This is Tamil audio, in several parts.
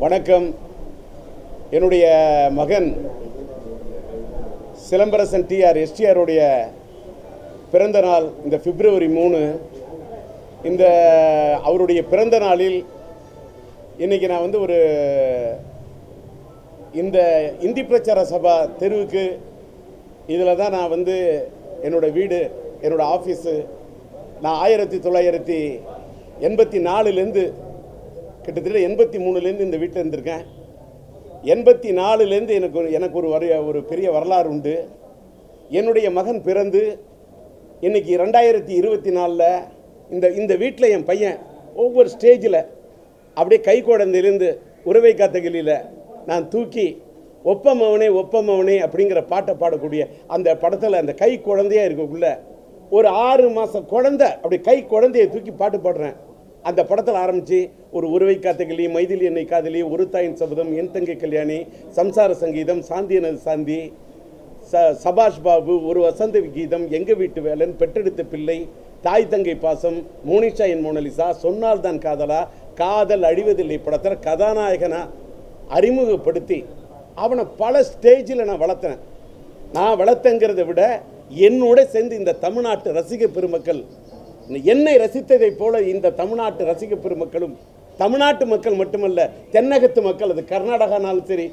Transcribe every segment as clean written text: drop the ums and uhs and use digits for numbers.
வணக்கம். என்னுடைய மகன் சிலம்பரசன் டிஆர் எஸ்டிஆருடைய பிறந்த நாள் இந்த பிப்ரவரி 3. இந்த அவருடைய பிறந்த நாளில் இன்றைக்கி நான் வந்து இந்த இந்தி பிரச்சார சபா தெருவுக்கு இதில் தான் நான் வந்து என்னோடய வீடு, என்னோடய ஆஃபீஸு. நான் 1984லேருந்து கிட்டத்தட்ட 83லேருந்து இந்த வீட்டில் இருந்திருக்கேன். 84லேருந்து எனக்கு ஒரு பெரிய வரலாறு உண்டு. என்னுடைய மகன் பிறந்து இன்றைக்கி 2024 இந்த வீட்டில் என் பையன் ஒவ்வொரு ஸ்டேஜில் அப்படியே கை குழந்தையிலேருந்து உறவை காத்தகிலியில் நான் தூக்கி ஒப்பமவனே ஒப்பமவனே அப்படிங்கிற பாட்டை பாடக்கூடிய அந்த படத்தில் அந்த கை குழந்தையாக இருக்கக்குள்ள ஒரு 6 மாதம் குழந்தை அப்படி கை குழந்தையை தூக்கி பாட்டு பாடுறேன். அந்த படத்தில் ஆரம்பித்து ஒரு உறவை காத்தகிளி, மைதிலி என்னை காதலி, ஒரு தாயின் சபதம், என் தங்கை கல்யாணி, சம்சார சங்கீதம், சாந்தியனது சாந்தி, சபாஷ் பாபு, ஒரு வசந்த கீதம், எங்கள் வீட்டு வேலன், பெற்றெடுத்த பிள்ளை, தாய் தங்கை பாசம், மோனிஷா என் மோனலிசா, சொன்னால் தான் காதலா, காதல் அழிவதில்லை படத்தில் கதாநாயகனா அறிமுகப்படுத்தி அவனை பல ஸ்டேஜில் நான் வளர்த்தேன். நான் வளர்த்தங்கிறத விட என்னோட சேர்ந்து இந்த தமிழ்நாட்டு ரசிக பெருமக்கள் என்னை ரசித்ததை போல இந்த தமிழ்நாட்டு ரசிக பெருமக்களும், தமிழ்நாட்டு மக்கள் மட்டுமல்ல தென்னகத்து மக்கள், அது கர்நாடகானாலும் சரி,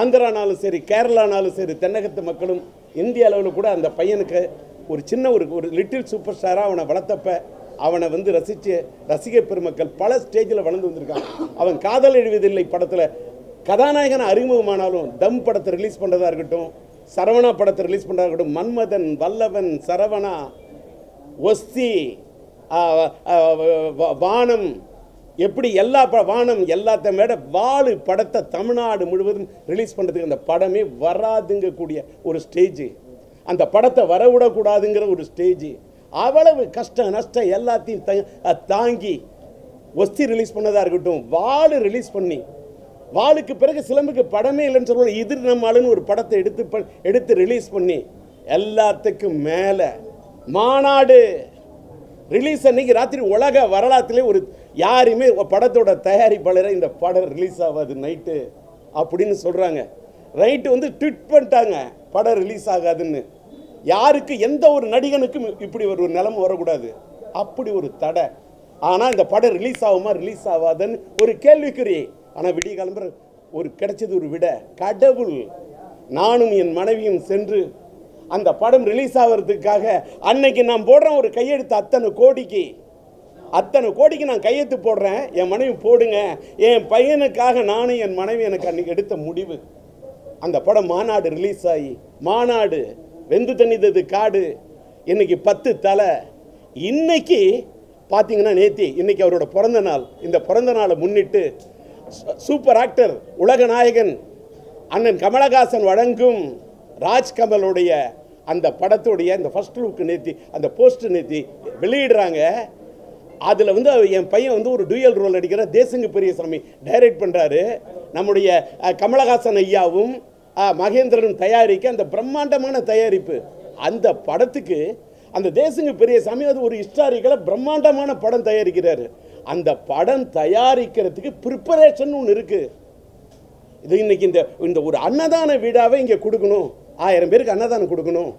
ஆந்திரானாலும் சரி, கேரளானாலும் சரி, தென்னகத்து மக்களும் இந்திய அளவில் கூட அந்த பையனுக்கு ஒரு சின்ன ஒரு லிட்டில் சூப்பர் ஸ்டாராக அவனை வளர்த்தப்ப அவனை வந்து ரசித்து ரசிக பெருமக்கள் பல ஸ்டேஜில் வளர்ந்து வந்திருக்கான். அவன் காதல் எழுவதில்லை படத்தில் கதாநாயகனை அறிமுகமானாலும் தம் படத்தை ரிலீஸ் பண்ணுறதா இருக்கட்டும், சரவணா படத்தை ரிலீஸ் பண்ணுறதா இருக்கட்டும், மன்மதன், வல்லவன், சரவணா, ஒஸ்தி, வானம், எப்படி எல்லா வானம் எல்லாத்த மேட வாழு படத்தை தமிழ்நாடு முழுவதும் ரிலீஸ் பண்ணுறதுக்கு அந்த படமே வராதுங்கக்கூடிய ஒரு ஸ்டேஜ், அந்த படத்தை வரவிடக்கூடாதுங்கிற ஒரு ஸ்டேஜ், அவ்வளவு கஷ்ட நஷ்டம் எல்லாத்தையும் தாங்கி ஒஸ்தி ரிலீஸ் பண்ணதாக இருக்கட்டும், வாழு ரிலீஸ் பண்ணி, வாளுக்கு பிறகு சிலம்புக்கு படமே இல்லைன்னு சொல்லுவோம், எதிர் நம்மளுன்னு ஒரு படத்தை எடுத்து ரிலீஸ் பண்ணி எல்லாத்துக்கும் மேலே மாநாடு ரிலீஸ் அன்னைக்கு ராத்திரி உலக வரலாற்றிலே ஒரு யாருமே படத்தோட தயாரிப்பாளரை இந்த படம் ரிலீஸ் ஆகாது நைட்டு அப்படின்னு சொல்கிறாங்க. நைட்டு வந்து ட்விட் பண்ணிட்டாங்க படம் ரிலீஸ் ஆகாதுன்னு. யாருக்கு எந்த ஒரு நடிகனுக்கும் இப்படி ஒரு நிலைமை வரக்கூடாது, அப்படி ஒரு தடை. ஆனால் இந்த படம் ரிலீஸ் ஆகுமா ரிலீஸ் ஆகாதுன்னு ஒரு கேள்விக்குறி. ஆனால் விடிய கிளம்புற ஒரு கிடைச்சது ஒரு விட கடவுள். நானும் என் மனைவியும் சென்று அந்த படம் ரிலீஸ் ஆகிறதுக்காக அன்னைக்கு நான் போடுறேன் ஒரு கையெழுத்து, அத்தனை கோடிக்கு நான் கையெழுத்து போடுறேன். என் மனைவி போடுங்க, என் பையனுக்காக நானும் என் மனைவி எனக்கு அன்னைக்கு எடுத்த முடிவு. அந்த படம் மாநாடு ரிலீஸ் ஆகி, மாநாடு வெந்து தண்ணிதது காடு, இன்னைக்கு 10 தலை. இன்னைக்கு பார்த்தீங்கன்னா இன்னைக்கு அவரோட பிறந்த நாள். இந்த பிறந்த நாளை முன்னிட்டு சூப்பர் ஆக்டர் உலக நாயகன் அண்ணன் கமலஹாசன் வழங்கும் ராஜ்கமலுடைய அந்த படத்துடைய அந்த ஃபர்ஸ்ட் லுக் அந்த போஸ்டர் வெளியிடுறாங்க. அதில் வந்து என் பையன் வந்து ஒரு டூயல் ரோல் அடிக்கிற தேசங்கு பெரியசாமி டைரக்ட் பண்ணுறாரு. நம்முடைய கமலஹாசன் ஐயாவும் மகேந்திரனும் தயாரிக்க அந்த பிரம்மாண்டமான தயாரிப்பு. அந்த படத்துக்கு அந்த தேசங்கு பெரியசாமி அது ஒரு ஹிஸ்டாரிக்கலாக பிரம்மாண்டமான படம் தயாரிக்கிறாரு. அந்த படம் தயாரிக்கிறதுக்கு ப்ரிப்பரேஷன் ஒன்று இருக்குது. இது இன்னைக்கு இந்த ஒரு அன்னதான வீடாவே இங்கே கொடுக்கணும், 1000 பேருக்கு அன்னதானம் கொடுக்கணும்.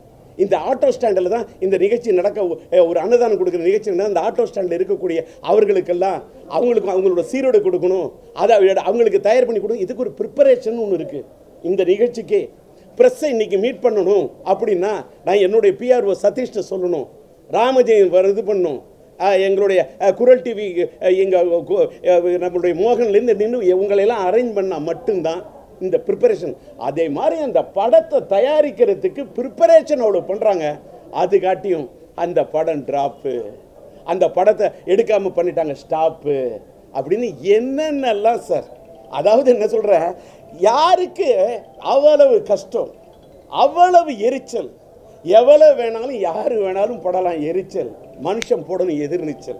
இந்த ஆட்டோ ஸ்டாண்டில் தான் இந்த நிகழ்ச்சி நடக்க, ஒரு அன்னதானம் கொடுக்குற நிகழ்ச்சி அந்த ஆட்டோ ஸ்டாண்டில் இருக்கக்கூடிய அவர்களுக்கெல்லாம் அவங்களோட சீரோடு கொடுக்கணும், அதை அவங்களுக்கு தயார் பண்ணி கொடுக்கணும். இதுக்கு ஒரு ப்ரிப்பரேஷன் ஒன்று இருக்குது. இந்த நிகழ்ச்சிக்கு ப்ரெஸ்ஸை இன்றைக்கி மீட் பண்ணணும் அப்படின்னா நான் என்னுடைய பிஆர்ஓ சதீஷ்ட சொல்லணும், ராமஜெயம் இது பண்ணணும், எங்களுடைய குரல் டிவி நம்மளுடைய மோகன்லேருந்து நின்று இவங்களெல்லாம் அரேஞ்ச் பண்ணால் மட்டும்தான் இந்த ப்ரிப்பரேஷன். அதே மாதிரி அந்த படத்தை தயாரிக்கிறதுக்கு ப்ரிப்பரேஷன் அவ்வளோ பண்ணுறாங்க. அது காட்டியும் அந்த படம் ட்ராப்பு, அந்த படத்தை எடுக்காமல் பண்ணிட்டாங்க ஸ்டாப்பு அப்படின்னு என்னென்னலாம் சார். அதாவது என்ன சொல்கிறேன், யாருக்கு அவ்வளவு கஷ்டம், அவ்வளவு எரிச்சல், எவ்வளவு வேணாலும் யார் வேணாலும் போடலாம் எரிச்சல், மனுஷன் போடணும் எதிர்நீச்சல்,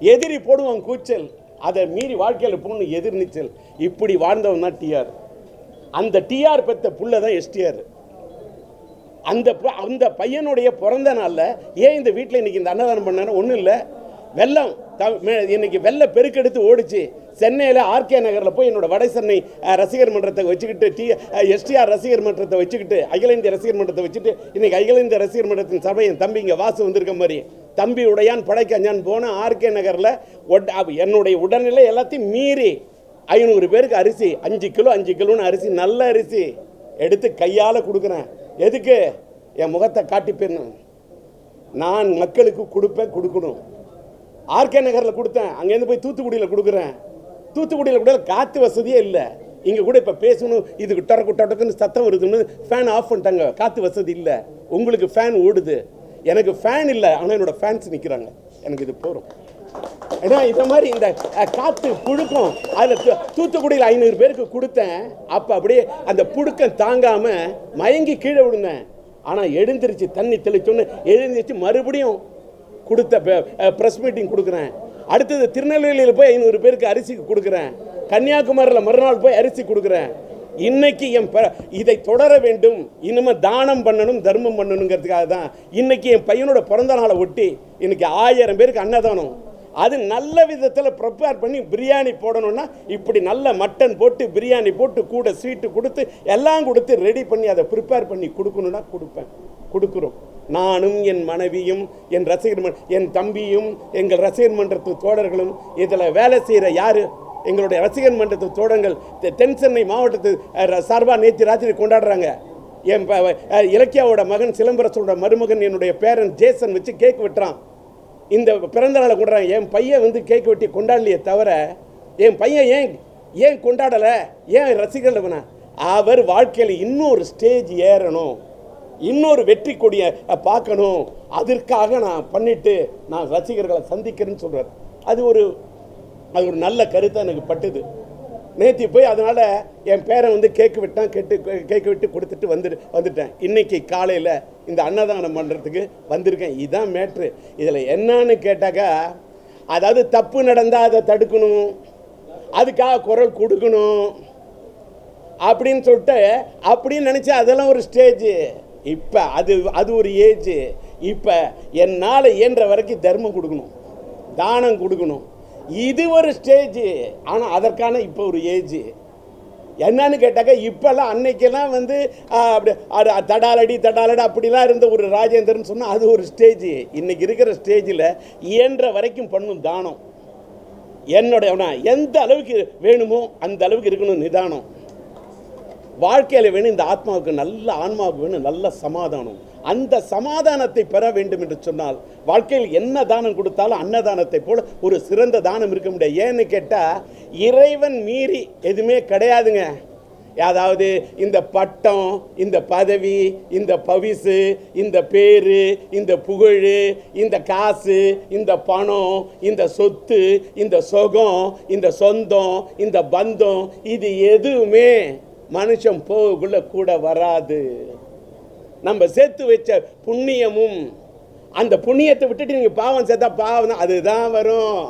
எதிரி போடுவான் கூச்சல், அதை மீறி வாழ்க்கையில் போகணும் எதிர்நீச்சல். இப்படி வாழ்ந்தவன் தான் டிஆர். அந்த டிஆர் பெற்ற புள்ள தான் எஸ்டிஆர். அந்த பையனுடைய பிறந்த நாளில் ஏன் இந்த வீட்டில் இன்றைக்கி இந்த அன்னதானம் பண்ணாரு ஒன்றும் இல்லை. வெள்ளம் இன்னைக்கு வெள்ள பெருக்கெடுத்து ஓடிச்சு. சென்னையில் ஆர்கே நகரில் போய் என்னோட வட சென்னை ரசிகர் மன்றத்தை வச்சுக்கிட்டு எஸ்டிஆர் ரசிகர் மன்றத்தை வச்சுக்கிட்டு அகில இந்திய ரசிகர் மன்றத்தை வச்சுட்டு இன்னைக்கு அகில இந்திய ரசிகர் மன்றத்தின் சபை என் தம்பி இங்கே வாசு வந்திருக்க மாதிரி தம்பி உடையான் படைக்கஞ்சான் போன ஆர்கே நகரில் என்னுடைய உடல்நிலை எல்லாத்தையும் மீறி 500 பேருக்கு அரிசி 5 கிலோன்னு அரிசி, நல்ல அரிசி எடுத்து கையால் கொடுக்குறேன். எதுக்கு? என் முகத்தை காட்டி போயிடணும். நான் மக்களுக்கு கொடுக்கணும். ஆர்கே நகரில் கொடுத்தேன், அங்கேருந்து போய் தூத்துக்குடியில் கொடுக்குறேன். தூத்துக்குடியில் கூட காற்று வசதியே இல்லை. இங்கே கூட இப்போ பேசணும், இதுக்கு டொடக்குன்னு சத்தம் வருதுன்னு ஃபேன் ஆஃப் பண்ணிட்டாங்க. காற்று வசதி இல்லை. உங்களுக்கு ஃபேன் ஓடுது, எனக்கு ஃபேன் இல்லை. ஆனால் என்னோட ஃபேன்ஸ் நிற்கிறாங்க. எனக்கு இது போகிறோம். ஏன்னா இந்த மாதிரி இந்த காற்று புழுக்கம் அதில் தூத்துக்குடியில் 500 பேருக்கு கொடுத்தேன். அப்போ அப்படியே அந்த புழுக்கம் தாங்காமல் மயங்கி கீழே விழுந்தேன். ஆனால் எழுந்திருச்சு, தண்ணி தெளிச்சோன்னு எழுந்திருச்சு மறுபடியும் கொடுத்த ப்ரெஸ் மீட்டிங் கொடுக்குறேன். அடுத்தது திருநெல்வேலியில் போய் 500 பேருக்கு அரிசி கொடுக்குறேன். கன்னியாகுமரியில் மறுநாள் போய் அரிசி கொடுக்குறேன். இன்னைக்கு இதை தொடர வேண்டும். இனிமேல் தானம் பண்ணணும், தர்மம் பண்ணணுங்கிறதுக்காக தான் இன்னைக்கு என் பையனோட பிறந்த நாளை ஒட்டி இன்னைக்கு 1000 பேருக்கு அன்னதானம். அது நல்ல விதத்தில் ப்ரிப்பேர் பண்ணி பிரியாணி போடணும்னா இப்படி நல்ல மட்டன் போட்டு பிரியாணி போட்டு கூட ஸ்வீட்டு கொடுத்து எல்லாம் கொடுத்து ரெடி பண்ணி அதை ப்ரிப்பேர் பண்ணி கொடுக்கணும்னா கொடுக்குறோம். நானும் என் மனைவியும் என் ரசிகர் என் தம்பியும் எங்கள் ரசிகர் மன்றத்து தோழர்களும் இதில் வேலை செய்கிற யார் எங்களுடைய ரசிகர் மன்றத்து தோழர்கள் தென் சென்னை மாவட்டத்து சார்பாக நேற்று ராத்திரி கொண்டாடுறாங்க. என் இலக்கியாவோட மகன் சிலம்பரசோட மருமகன் என்னுடைய பேரன் ஜேசன் வச்சு கேக் வெட்டுறான். இந்த பிறந்த நாளை கொண்டாடுறாங்க. என் பையன் வந்து கேக் வெட்டி கொண்டாடலையே தவிர என் பையன் ஏன் கொண்டாடலை, ஏன் ரசிகர்கள் அவர் வாழ்க்கையில் இன்னொரு ஸ்டேஜ் ஏறணும், இன்னொரு வெற்றி கொடியை பார்க்கணும், அதற்காக நான் பண்ணிட்டு நான் ரசிகர்களை சந்திக்கிறேன்னு சொல்கிறார். அது ஒரு நல்ல கருத்தை எனக்கு பட்டுது. நேற்று போய் அதனால் என் பேரை வந்து கேக்கு வெட்டி கொடுத்துட்டு வந்துட்டேன். இன்றைக்கி காலையில் இந்த அன்னதானம் பண்ணுறதுக்கு வந்திருக்கேன். இதுதான் மேட்ரு. இதில் என்னன்னு கேட்டாக்கா, அதாவது தப்பு நடந்தால் அதை தடுக்கணும், அதுக்காக குரல் கொடுக்கணும் அப்படின்னு சொல்லிட்டு அப்படின்னு நினச்சா அதெல்லாம் ஒரு ஸ்டேஜ். இப்போ அது ஒரு ஏஜ். இப்போ என்னால் இயன்ற வரைக்கும் தர்மம் கொடுக்கணும், தானம் கொடுக்கணும், இது ஒரு ஸ்டேஜ். ஆனால் அதற்கான இப்போ ஒரு ஏஜ் என்னன்னு கேட்டாக்கா, இப்போல்லாம் அன்னைக்கெல்லாம் வந்து அப்படி தடாலடி அப்படிலாம் இருந்த ஒரு ராஜேந்திரன் சொன்னால் அது ஒரு ஸ்டேஜ். இன்னைக்கு இருக்கிற ஸ்டேஜில் இயன்ற வரைக்கும் பண்ணும் தானம். என்னோட எந்த அளவுக்கு வேணுமோ அந்த அளவுக்கு இருக்கணும் நிதானம். வாழ்க்கையில் வேணும் இந்த ஆத்மாவுக்கு, நல்ல ஆன்மாவுக்கு வேணும் நல்ல சமாதானம். அந்த சமாதானத்தை பெற வேண்டும் என்று சொன்னால் வாழ்க்கையில் என்ன தானம் கொடுத்தாலும் அன்னதானத்தை போல ஒரு சிறந்த தானம் இருக்க முடியாது. ஏன்னு கேட்டால் இறைவன் மீறி எதுவுமே கிடையாதுங்க. அதாவது இந்த பட்டம், இந்த பதவி, இந்த பவிசு, இந்த பேர், இந்த புகழ், இந்த காசு, இந்த பணம், இந்த சொத்து, இந்த சுகம், இந்த சொந்தம், இந்த பந்தம், இது எதுவுமே மனுஷன் போகுள்ள கூட வராது. நம்ம சேர்த்து வச்ச புண்ணியமும், அந்த புண்ணியத்தை விட்டுட்டு நீங்கள் பாவம் சேர்த்தா பாவம் தான், அதுதான் வரும்.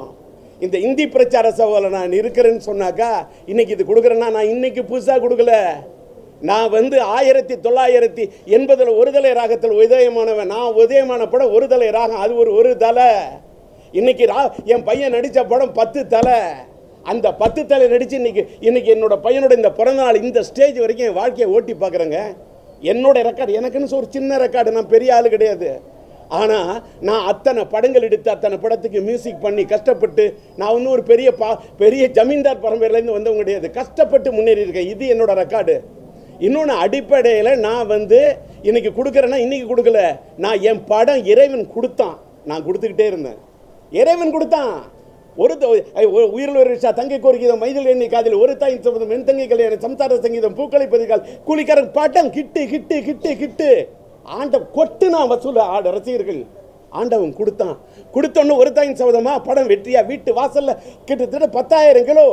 இந்த இந்தி பிரச்சார சபையில் நான் இருக்கிறேன்னு சொன்னாக்கா, இன்னைக்கு இது கொடுக்குறேன்னா நான் இன்னைக்கு புதுசாக கொடுக்கல. நான் வந்து 1980 ஒரு தலை ராகத்தில் உதயமானவன். நான் உதயமான படம் ஒரு தலை ராகம், அது ஒரு தலை. இன்னைக்கு என் பையன் நடித்த படம் 10 தலை. அந்த 10 தலை நடித்து இன்னைக்கு என்னோட பையனோட இந்த பிறந்த நாள் இந்த ஸ்டேஜ் வரைக்கும் என் வாழ்க்கையை ஓட்டி பார்க்குறேங்க. என்னோட ரெக்கார்டு எனக்குன்னு ஒரு சின்ன ரெக்கார்டு, நான் பெரிய ஆள் கிடையாது. ஆனால் நான் அத்தனை படங்கள் எடுத்து அத்தனை படத்துக்கு மியூசிக் பண்ணி கஷ்டப்பட்டு, நான் ஒன்றும் ஒரு பெரிய ஜமீன்தார் பரம்பரையிலேருந்து வந்தவங்க கிடையாது. கஷ்டப்பட்டு முன்னேறி இருக்கேன். இது என்னோட ரெக்கார்டு. இன்னொன்று அடிப்படையில் நான் வந்து இன்னைக்கு கொடுக்குறேன்னா இன்னைக்கு கொடுக்கல. நான் என் படம் இறைவன் கொடுத்தான், நான் கொடுத்துக்கிட்டே இருந்தேன். இறைவன் கொடுத்தான். உயிரில் ஒரு விஷா தங்கை கோரிக்கீதம் மைதில் எண்ணி காதில் ஒரு தாயின் சம்பதம் என் தங்கை கல்யாணம் சம்சார சங்கீதம் பூக்களை பதிகால் கூலிக்காரன் பாட்டம் கிட்டு ஆண்ட கொட்டு நான் வசூல் ரசிகர்கள். ஆண்டவன் கொடுத்தோன்னு ஒரு தாயின் சபதமா படம் வெற்றியா வீட்டு வாசல்ல கிட்டத்தட்ட 10,000 கிலோ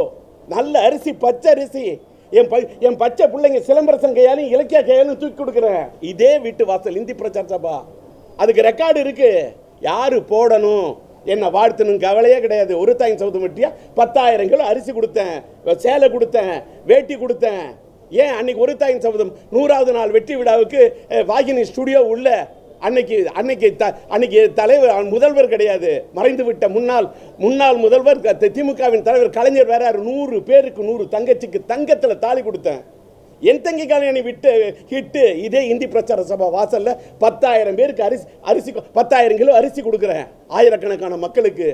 நல்ல அரிசி, பச்சை அரிசி என் பச்சை பிள்ளைங்க சிலம்பரசன் கையாலும் இலக்கிய கையாலும் தூக்கி கொடுக்குறேன். இதே வீட்டு வாசல் இந்தி பிரச்சார சபா. அதுக்கு ரெக்கார்டு இருக்கு. யாரு போடணும் என்ன வாழ்த்தணும் கவலையே கிடையாது. ஒரு தாயின் சபதம் வெட்டியா 10,000 கிலோ அரிசி கொடுத்தேன், சேலை கொடுத்தேன், வேட்டி கொடுத்தேன். ஏன் அன்னைக்கு ஒரு தாயின் சபதம் 100வது நாள் வெற்றி விழாவுக்கு வாகினி ஸ்டுடியோ உள்ள அன்னைக்கு தலைவர் முதல்வர் கிடையாது, மறைந்து விட்ட முன்னாள் முதல்வர் திமுகவின் தலைவர் கலைஞர் வேற 100 பேருக்கு 100 தங்கச்சிக்கு தங்கத்தில் தாலி கொடுத்தேன். என் தங்கி கல்யாணி ஹிட்டு இதே இந்தி பிரச்சார சபா வாசல்ல 10,000 பேருக்கு அரிசி 10,000 கிலோ அரிசி கொடுக்குறேன் ஆயிரக்கணக்கான மக்களுக்கு.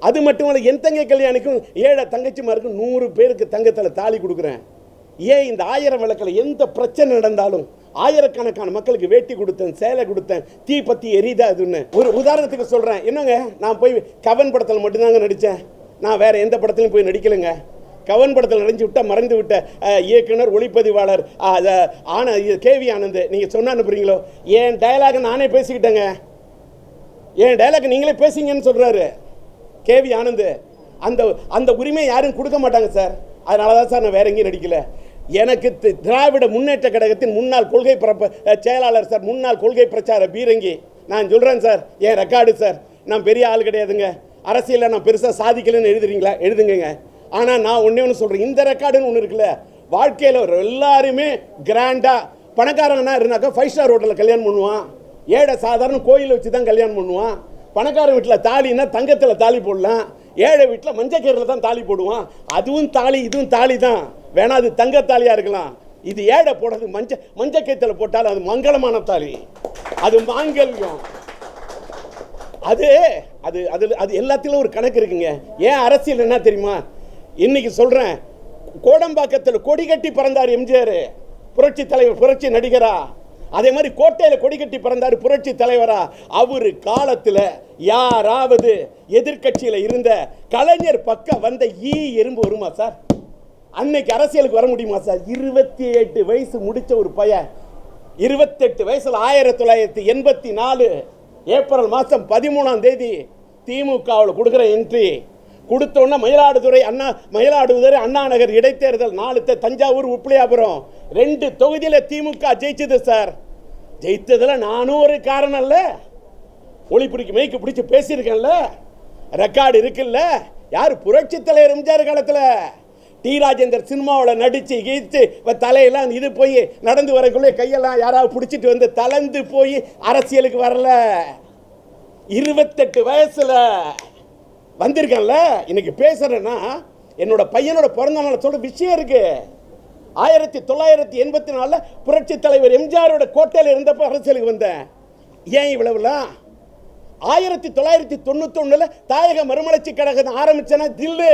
அது மட்டுமல்ல, என் தங்கை கல்யாணிக்கும் 7 தங்கச்சிமாருக்கும் 100 பேருக்கு தங்கத்தில் தாலி கொடுக்குறேன். ஏன் இந்த 1000 விளக்கில் எந்த பிரச்சனை நடந்தாலும் ஆயிரக்கணக்கான மக்களுக்கு வேட்டி கொடுத்தேன், சேலை கொடுத்தேன், தீ பற்றி எரியுதா அதுன்னு. ஒரு உதாரணத்துக்கு சொல்கிறேன். என்னங்க, நான் போய் கவன் படத்தில் மட்டும்தாங்க நடித்தேன், நான் வேறு எந்த படத்துலையும் போய் நடிக்கலைங்க. கவன் படத்தில் நடிஞ்சு விட்ட மறைந்து விட்ட இயக்குனர் ஒளிப்பதிவாளர் கேவி ஆனந்த், நீங்கள் சொன்ன அனுப்புறீங்களோ, என் டயலாக் நானே பேசிக்கிட்டேங்க, என் டயலாக் நீங்களே பேசிங்கன்னு சொல்கிறாரு கேவி ஆனந்த். அந்த உரிமை யாரும் கொடுக்க மாட்டாங்க சார். அதனால தான் சார் நான் வேற எங்கேயும் நடிக்கல. எனக்கு திராவிட முன்னேற்ற கழகத்தின் முன்னாள் கொள்கை செயலாளர் சார், முன்னாள் கொள்கை பிரச்சார பீரங்கி. நான் சொல்கிறேன் சார், என் ரெக்கார்டு சார். நான் பெரிய ஆள் கிடையாதுங்க, அரசியலில் நான் பெருசாக சாதிக்கலன்னு எழுதுறீங்களா, எழுதுங்க. ஆனால் நான் ஒன்று சொல்கிறேன், இந்த ரெக்கார்டுன்னு ஒன்று இருக்குல்ல, வாழ்க்கையில் எல்லாருமே கிராண்டாக பணக்காரங்கன்னா இருந்தாக்கா 5 ஸ்டார் ஹோட்டலில் கல்யாணம் பண்ணுவான், ஏழை சாதாரண கோயிலை வச்சு தான் கல்யாணம் பண்ணுவான். பணக்காரன் வீட்டில் தாலின்னா தங்கத்தில் தாலி போடலாம், ஏழை வீட்டில் மஞ்சக்கீரில் தான் தாலி போடுவான். அதுவும் தாலி, இதுவும் தாலி தான், வேணா அது தங்கத்தாலியாக இருக்கலாம். இது ஏழை போடுறது மஞ்சக்கீத்தில் போட்டாலும் அது மங்களமான தாலி, அது மாங்கல்யம். அது அது அது அது எல்லாத்திலும் ஒரு கணக்கு இருக்குங்க. ஏன் அரசியல் என்ன தெரியுமா? இன்னைக்கு சொல்கிறேன், கோடம்பாக்கத்தில் கொடி கட்டி பறந்தார் எம்ஜிஆர், புரட்சி தலைவர், புரட்சி நடிகரா. அதே மாதிரி கோட்டையில் கொடி கட்டி பறந்தார் புரட்சி தலைவரா. அவர் காலத்தில் யாராவது எதிர்கட்சியில் இருந்த கலைஞர் பக்கம் வந்த எறும்பு வருமா சார்? அன்னைக்கு அரசியலுக்கு வர முடியுமா சார்? 28 வயசு முடிச்ச ஒரு பையன், 28 வயசுல 1984 ஏப்ரல் மாதம் 13ஆம் தேதி திமுகவில் கொடுக்குற என்ட்ரி கொடுத்தோன்னா மயிலாடுதுறை அண்ணா நகர் இடைத்தேர்தல் 4 தஞ்சாவூர் உப்பிலியாபுரம் 2 தொகுதியில் திமுக ஜெயிச்சது சார். ஜெயித்ததில் நானும் ஒரு காரணம் இல்லை, ஒளிப்பிடிக்கு மைக்கு பிடிச்சி பேசியிருக்கேன்ல, ரெக்கார்டு இருக்குல்ல. யார்? புரட்சி தலைவர் எம்ஜிஆர் காலத்தில் டி ராஜேந்தர் சினிமாவில் நடித்து கீச்சு தலையெல்லாம் இது போய் நடந்து வரக்குள்ளே கையெல்லாம் யாராவது பிடிச்சிட்டு வந்து தளர்ந்து போய் அரசியலுக்கு வரல. 28 வயசுல வந்திருக்கேன்ல. இன்னைக்கு பேசுறேன்னா என்னோட பையனோட பிறந்த நாள் சொல்ற விஷயம் இருக்கு. 1984 புரட்சி தலைவர் எம்ஜிஆரோட கோட்டையில் இருந்தப்ப அரசியலுக்கு வந்தேன். ஏன் இவ்வளவுலாம்? 1991 தாயக மறுமலர்ச்சி கழகம் ஆரம்பிச்சேன்னா தில்லு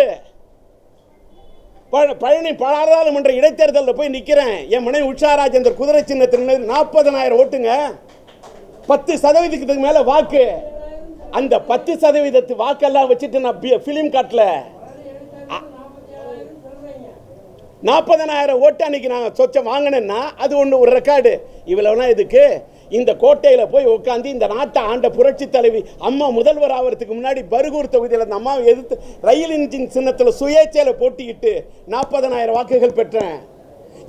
பழனி பாராளுமன்ற இடைத்தேர்தலில் போய் நிற்கிறேன். என் மனைவி உஷா ராஜேந்தர் குதிரை சின்னத்தின் 40,000 ஓட்டுங்க, 10% மேலே வாக்கு. அந்த 10% வாக்கெல்லாம் வச்சுட்டு நான் ஃபிலிம் காட்டல. 40,000 ஓட்டு அன்னைக்கு நான் சொச்சம் வாங்கினேன்னா அது ஒன்று ஒரு ரெக்கார்டு. இவ்வளவுனா இதுக்கு இந்த கோட்டையில் போய் உட்காந்து இந்த நாட்டை ஆண்ட புரட்சி தலைவி அம்மா முதல்வர் ஆகிறதுக்கு முன்னாடி பருகூர் தொகுதியில் அந்த அம்மாவை எதிர்த்து ரயில் இன்ஜின் சின்னத்தில் சுயேட்சையில் போட்டியிட்டு 40,000 வாக்குகள் பெற்றேன்.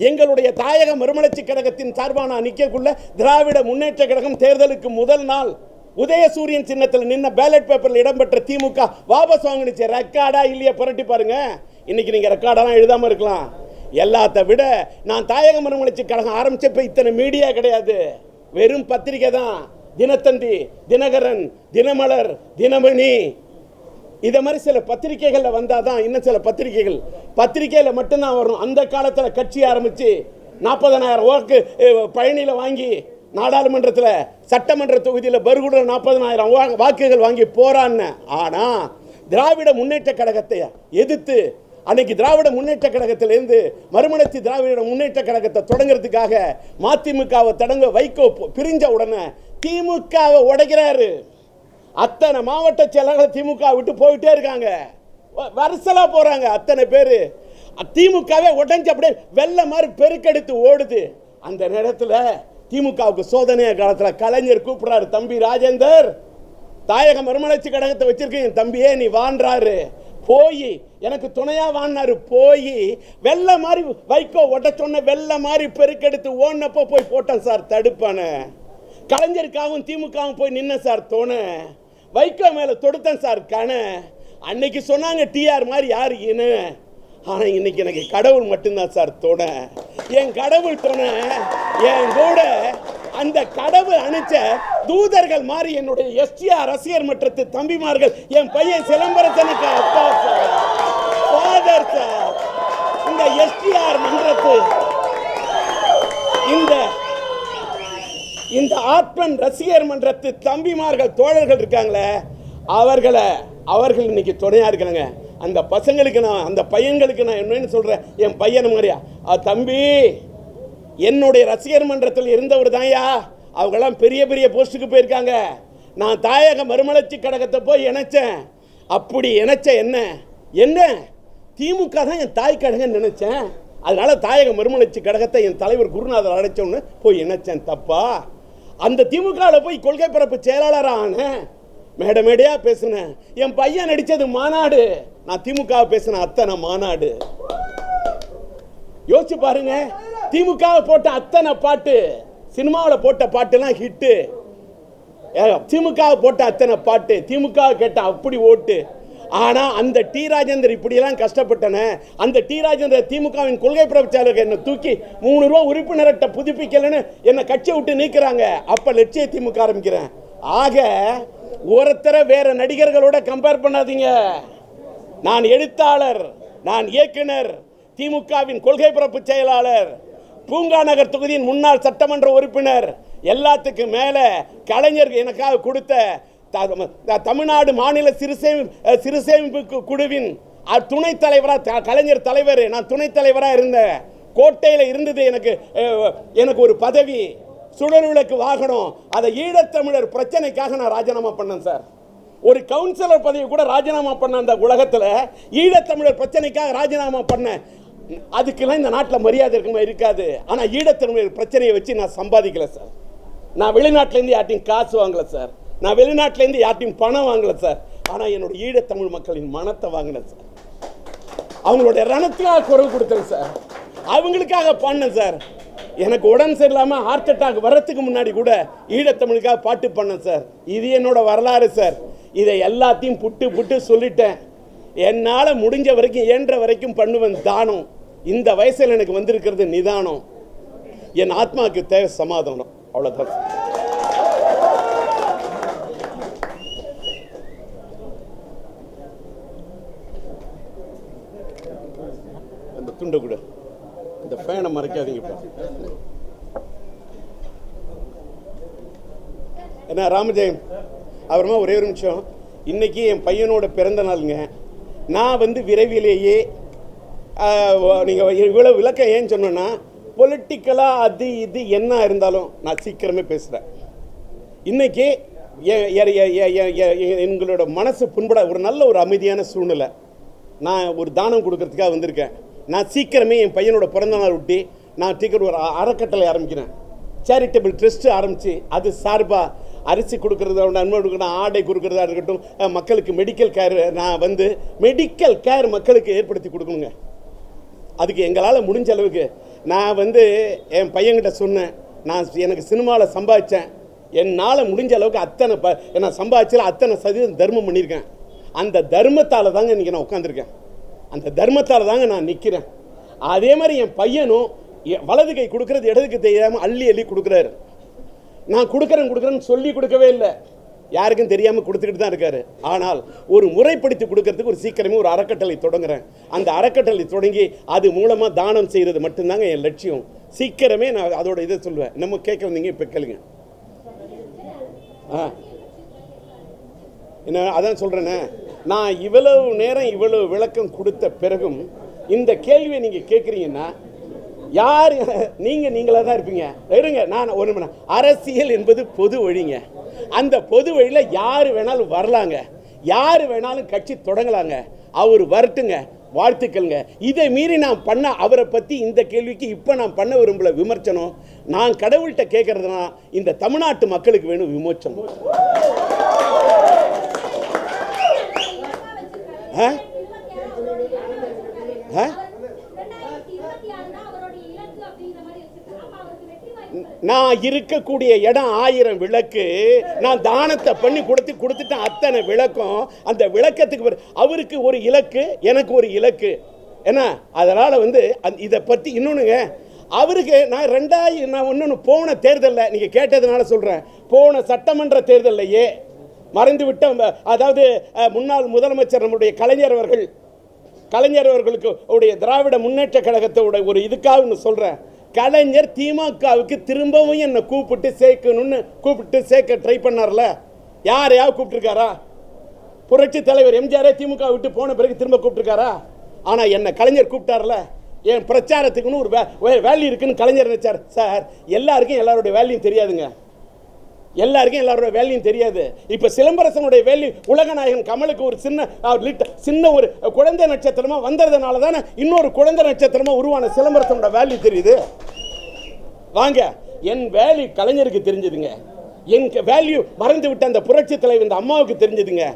எங்களுடைய தாயக மறுமலர்ச்சி கழகத்தின் சார்பாக நான் நிற்கக்குள்ள திராவிட முன்னேற்ற கழகம் தேர்தலுக்கு முதல் நாள் உதயசூரியன் சின்னத்தில் நின்ன பேலட் பேப்பரில் இடம்பெற்ற திமுக வாபஸ் வாங்கினுச்சு. ரெக்கார்டா இல்லையா புரட்டி பாருங்க. இன்னைக்கு நீங்க ரெக்கார்டெல்லாம் எழுதாம இருக்கலாம். எல்லாத்த விட நான் தாயக மறுமலர்ச்சி கழகம் ஆரம்பிச்சப்ப இத்தனை மீடியா கிடையாது, வெறும் பத்திரிகை தான். தினத்தந்தி, தினகரன், தினமலர், தினமணி, இதை மாதிரி சில பத்திரிகைகளில் வந்தால் தான் இன்னும் சில பத்திரிகையில் மட்டும்தான் வரும். அந்த காலத்தில் கட்சி ஆரம்பித்து 40,000 வாக்கு பழனியில் வாங்கி நாடாளுமன்றத்தில் சட்டமன்ற தொகுதியில் பருகுட 40,000 வாக்குகள் வாங்கி போறான்னு. ஆனால் திராவிட முன்னேற்ற கழகத்தை எதிர்த்து அன்னைக்கு திராவிட முன்னேற்ற கழகத்திலிருந்து மறுமலர்ச்சி திராவிட முன்னேற்ற கழகத்தை தொடங்கிறதுக்காக மதிமுகவை தொடங்க வைகோ பிரிஞ்ச உடனே திமுகவை உடைக்கிறாரு. அத்தனை மாவட்ட செயலாளர்கள் திமுக விட்டு போயிட்டே இருக்காங்க, வருசலா போறாங்க. அத்தனை பேர் திமுகவே உடைஞ்சு அப்படியே வெள்ள மாதிரி பெருக்கெடுத்து ஓடுது. அந்த நேரத்தில் திமுகவுக்கு சோதனைய காலத்தில் கலைஞர் கூப்பிடுறாரு, தம்பி ராஜேந்தர், தாயக மறுமலர்ச்சி கழகத்தை வச்சிருக்கேன் தம்பியே, நீ வான்றாரு. போய் எனக்கு துணையா வாங்கினாரு. போய் வெள்ள மாதிரி வைகோ ஒட்ட சொன்ன வெள்ள மாதிரி பெருக்கெடுத்து ஓடினப்போ போய் போட்டேன் சார் தடுப்பான. கலைஞருக்காகவும் திமுகவும் போய் நின்ன சார் தோணை. வைகோ மேல தொடுத்தேன் சார் கண. அன்னைக்கு சொன்னாங்க டிஆர் மாதிரி யாரு இனு. ஆனா இன்னைக்கு எனக்கு கடவுள் மட்டும்தான் சார் துணை. என் கடவுள் துணை என் கூட. அந்த கடவுள் அனுப்பிச்ச தூதர்கள் மாதிரி என்னுடைய எஸ்டிஆர் ரசிகர் மன்றத்து தம்பிமார்கள் என் பையன் சிலம்பரசனுக்கு அப்பா சார், ஃபாதர் சார். இந்த எஸ்டிஆர் மன்றத்து இந்த ஆத்மன் ரசிகர் மன்றத்து தம்பிமார்கள் தோழர்கள் இருக்காங்களே, அவர்கள் இன்னைக்கு துணையா இருக்காங்க. அந்த பசங்களுக்கு நான், அந்த பையன்களுக்கு நான் என்னன்னு சொல்றேன், என் பையன் மாதிரியா தம்பி, என்னுடைய ரசிகர் மன்றத்தில் இருந்தவர் தான்யா. அவங்கெல்லாம் பெரிய பெரிய போஸ்ட்டுக்கு போயிருக்காங்க. நான் தாயக மறுமலர்ச்சி கழகத்தை போய் இணைச்சேன். அப்படி இணைச்ச என்ன திமுக தான் என் தாய் கழகம்னு நினைச்சேன். அதனால தாயக மறுமலர்ச்சி கழகத்தை என் தலைவர் குருநாதர் அழைச்சோன்னு போய் இணைச்சேன். தப்பா? அந்த திமுகவில் போய் கொள்கை பரப்பு செயலாளரான மேடையா பேசினேன். என் பையன் நடிச்சது மாநாடு, நான் திமுக பேசின அத்தனை மாநாடு. யோசிச்சு பாருங்க, திமுக போட்ட அத்தனை பாட்டு, சினிமாவில் போட்ட பாட்டுலாம் ஹிட்டு. திமுக போட்ட அத்தனை பாட்டு, திமுக கேட்ட அப்படி ஓட்டு. ஆனா அந்த டி ராஜேந்தர் இப்படியெல்லாம் கஷ்டப்பட்டன. அந்த டி ராஜேந்தர் திமுகவின் கொள்கை பிரச்சாரர்கள் என்ன தூக்கி 3 ரூபா உறுப்பினர்கிட்ட புதுப்பிக்கலன்னு என்ன கட்சியை விட்டு நீக்கிறாங்க. அப்ப லட்சிய திமுக ஆரம்பிக்கிறேன். ஆக ஒருத்தரை வேற நடிகர்களோட கம்பேர் பண்ணாதீங்க. நான் எழுத்தாளர், நான் இயக்குனர், திமுகவின் கொள்கை பரப்பு செயலாளர், பூங்கா நகர் தொகுதியின் முன்னாள் சட்டமன்ற உறுப்பினர், எல்லாத்துக்கும் மேல கலைஞர் எனக்காக கொடுத்த தமிழ்நாடு மாநில சிறுசேமிப்பு குழுவின் துணைத் தலைவராக, கலைஞர் தலைவர், நான் துணைத் தலைவராக இருந்தேன். கோட்டையில் இருந்தது எனக்கு ஒரு பதவி, சுடர் விளக்கு வாகனம். அதை ஈழத்தமிழர் பிரச்சனைக்காக நான் ராஜினாமா பண்ணேன் சார். ஒரு கவுன்சிலர் பதவி கூட ராஜினாமா பண்ண அந்த உலகத்தில் ஈழத்தமிழர் பிரச்சனைக்காக ராஜினாமா பண்ணேன். அதுக்கெல்லாம் இந்த நாட்டில் மரியாதை இருக்குமா? இருக்காது. ஆனால் ஈழத்தமிழர் பிரச்சனையை வச்சு நான் சம்பாதிக்கல சார். நான் வெளிநாட்டிலேருந்து யார்ட்டையும் காசு வாங்கல சார். நான் வெளிநாட்டிலேருந்து யார்ட்டையும் பணம் வாங்கல சார். ஆனால் என்னுடைய ஈழத்தமிழ் மக்களின் மனத்தை வாங்கினேன் சார். அவங்களுடைய ரணத்துக்காக குரல் கொடுத்தேன் சார். அவங்களுக்காக பண்ணேன் சார். எனக்கு உடம்பு சரியில்லாமல் ஹார்ட் அட்டாக் வர்றதுக்கு முன்னாடி கூட ஈழத்தமிழுக்காக பாட்டு பண்ணேன் சார். இது என்னோட வரலாறு சார். இதை எல்லாத்தையும் புட்டு சொல்லிட்டேன். என்னால் முடிஞ்ச வரைக்கும், இயன்ற வரைக்கும் பண்ணுவேன் தானம். இந்த வயசில் எனக்கு வந்திருக்கிறது நிதானம். என் ஆத்மாவுக்கு தேவை சமாதானம். அவ்வளோதான். அந்த துண்டை கூட, இந்த ஃபேனை மறைக்காதீங்கப்பா. என்ன ராமஜெயம், அப்புறமா ஒரே ஒரு நிமிஷம். இன்னைக்கு என் பையனோட பிறந்த நாளுங்க. நான் விரைவிலேயே நீங்கள் இவ்வளோ விளக்கம் ஏன்னு சொன்னோன்னா, பொலிட்டிக்கலாக அது இது என்ன இருந்தாலும் நான் சீக்கிரமே பேசுகிறேன். இன்றைக்கி எங்களோட மனசு புண்பட ஒரு நல்ல ஒரு அமைதியான சூழ்நிலை. நான் ஒரு தானம் கொடுக்கறதுக்காக வந்திருக்கேன். நான் சீக்கிரமே என் பையனோட பிறந்தநாள் ஒட்டி நான் சீக்கிரம் ஒரு அறக்கட்டளை ஆரம்பிக்கிறேன். சேரிட்டபிள் ட்ரஸ்ட்டு ஆரம்பித்து அது சார்பாக அரிசி கொடுக்கறதா, நன்மை கொடுக்கணும், ஆடை கொடுக்கறதா இருக்கட்டும், மக்களுக்கு மெடிக்கல் கேர், நான் மெடிக்கல் கேர் மக்களுக்கு ஏற்படுத்தி கொடுக்கணுங்க. அதுக்கு எங்களால் முடிஞ்ச அளவுக்கு நான் என் பையன்கிட்ட சொன்னேன், எனக்கு சினிமாவில் சம்பாதிச்சேன், என்னால் முடிஞ்ச அளவுக்கு அத்தனை நான் சம்பாதிச்சால் அத்தனை சதவீதம் தர்மம் பண்ணியிருக்கேன். அந்த தர்மத்தால் தாங்க இன்றைக்கி நான் உட்காந்துருக்கேன். அந்த தர்மத்தால் தாங்க நான் நிற்கிறேன். அதே மாதிரி என் பையனும் வலது கை கொடுக்கறது இடதுக்கு தெரியாமல் அள்ளி கொடுக்குறாரு. நான் கொடுக்குறேன்னு சொல்லி கொடுக்கவே இல்லை, யாருக்கும் தெரியாமல் கொடுத்துக்கிட்டு தான் இருக்காரு. ஆனால் ஒரு முறைப்படுத்தி கொடுக்கறதுக்கு ஒரு சீக்கிரமே ஒரு அறக்கட்டளை தொடங்குறேன். அந்த அறக்கட்டளை தொடங்கி அது மூலமாக தானம் செய்கிறது மட்டும்தாங்க என் லட்சியம். சீக்கிரமே நான் அதோட இதை சொல்லுவேன். நம்ம கேட்க வந்தீங்க, இப்போ கேளுங்க. என்ன அதான் சொல்கிறேன்னே, நான் இவ்வளவு நேரம் இவ்வளவு விளக்கம் கொடுத்த பிறகும் இந்த கேள்வியை நீங்கள் கேட்குறீங்கன்னா யார் நீங்களாக தான் இருப்பீங்க. இருங்க, நான் ஒரு அரசியல் என்பது பொது வழிங்க. அந்த பொது வழியில் யார் வேணாலும் வரலாங்க, யார் வேணாலும் கட்சி தொடங்கலாங்க. அவர் வரட்டுங்க, வாழ்த்துக்கள்ங்க. இதை மீறி நான் பண்ண அவரை பற்றி இந்த கேள்விக்கு இப்போ நான் பண்ண விரும்பல விமர்சனம். நான் கடவுள்கிட்ட கேட்கறதுனா இந்த தமிழ்நாட்டு மக்களுக்கு வேணும் விமோச்சனம். நான் இருக்கக்கூடிய இடம் 1000 விளக்கு. நான் தானத்தை பண்ணி கொடுத்துட்டேன். அத்தனை விளக்கம். அந்த விளக்கத்துக்கு அவருக்கு ஒரு இலக்கு, எனக்கு ஒரு இலக்கு. என்ன அதனால் இதை பற்றி இன்னொன்றுங்க, அவருக்கு நான் இன்னொன்று போன தேர்தலில் நீங்கள் கேட்டதுனால சொல்கிறேன், போன சட்டமன்ற தேர்தலையே மறைந்துவிட்ட, அதாவது முன்னாள் முதலமைச்சர் நம்முடைய கலைஞர் அவர்களுக்கு உடைய திராவிட முன்னேற்ற கழகத்தோட ஒரு இதுக்காக ஒன்று சொல்கிறேன். கலைஞர் திமுகவுக்கு திரும்பவும் என்னை கூப்பிட்டு சேர்க்க ட்ரை பண்ணார்ல, யாரையாவது கூப்பிட்டுருக்காரா? புரட்சி தலைவர் எம்ஜிஆரே திமுக விட்டு போன பிறகு திரும்ப கூப்பிட்டுருக்காரா? ஆனால் என்னை கலைஞர் கூப்பிட்டார்ல, என் பிரச்சாரத்துக்குன்னு ஒரு வேல்யூ இருக்குன்னு கலைஞர் நினைச்சார். சார், எல்லாருக்கும் எல்லாருடைய வேல்யூ தெரியாதுங்க, எல்லாருக்கும் எல்லாரோட வேல்யூ தெரியாது. இப்போ சிலம்பரசனுடைய வேல்யூ உலகநாயகன் கமலுக்கு ஒரு சின்ன ஒரு குழந்தை நட்சத்திரமா வந்ததுனால தானே இன்னொரு குழந்தை நட்சத்திரமா உருவான சிலம்பரசனோட வேல்யூ தெரியுது. வாங்க, என் வேல்யூ கலைஞருக்கு தெரிஞ்சதுங்க, என் வேல்யூ மறைந்து விட்ட அந்த புரட்சி தலைவர் இந்த அம்மாவுக்கு தெரிஞ்சதுங்க.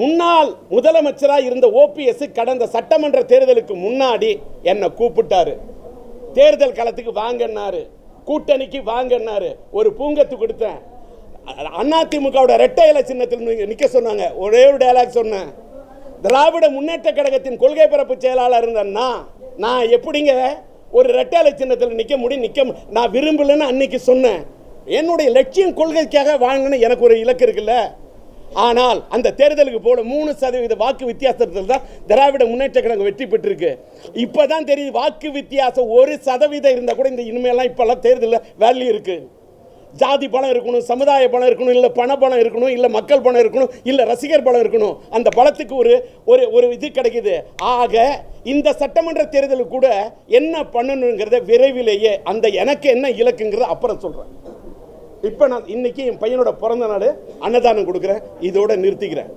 முன்னாள் முதலமைச்சராக இருந்த ஓபிஎஸ் கடந்த சட்டமன்ற தேர்தலுக்கு முன்னாடி என்னை கூப்பிட்டாரு, தேர்தல் களத்துக்கு வாங்கன்னாரு, கூட்டணிக்கு வாங்கன்னாரு, ஒரு பூங்கத்து கொடுத்தேன். அதிமுகவோட இரட்டை இலை சின்னத்தில் நிற்க சொன்னாங்க. ஒரே ஒரு டயலாக் சொன்னேன், திராவிட முன்னேற்ற கழகத்தின் கொள்கை பரப்பு செயலாளர் இருந்தேன்னா நான் எப்படிங்க ஒரு இரட்டை இலை சின்னத்தில் நிற்க முடியும்? நான் விரும்பலன்னு அன்னைக்கு சொன்னேன். என்னுடைய லட்சியம் கொள்கைக்காக வாங்கன்னு எனக்கு ஒரு இலக்கு இருக்குல்ல. ஆனால் அந்த தேர்தலுக்கு போல 3% வாக்கு வித்தியாசத்தில் தான் திராவிட முன்னேற்ற கழகம் வெற்றி பெற்றிருக்கு. இப்போதான் தெரியுது, வாக்கு வித்தியாசம் 1% இருந்தால் கூட இந்த இனிமேலாம் இப்போல்லாம் தேர்தலில் வேல்யூ இருக்கு. ஜாதி பலம் இருக்கணும், சமுதாய பலம் இருக்கணும், இல்லை பண பலம் இருக்கணும், இல்லை மக்கள் பலம் இருக்கணும், இல்லை ரசிகர் பலம் இருக்கணும். அந்த பலத்துக்கு ஒரு இது கிடைக்குது. ஆக இந்த சட்டமன்ற தேர்தலுக்கு கூட என்ன பண்ணணுங்கிறத விரைவிலேயே அந்த எனக்கு என்ன இலக்குங்கிறத அப்புறம் சொல்கிறேன். இப்போ நான் இன்னைக்கு என் பையனோட பிறந்த நாள், அன்னதானம் கொடுக்குறேன், இதோட நிறுத்திக்கிறேன்.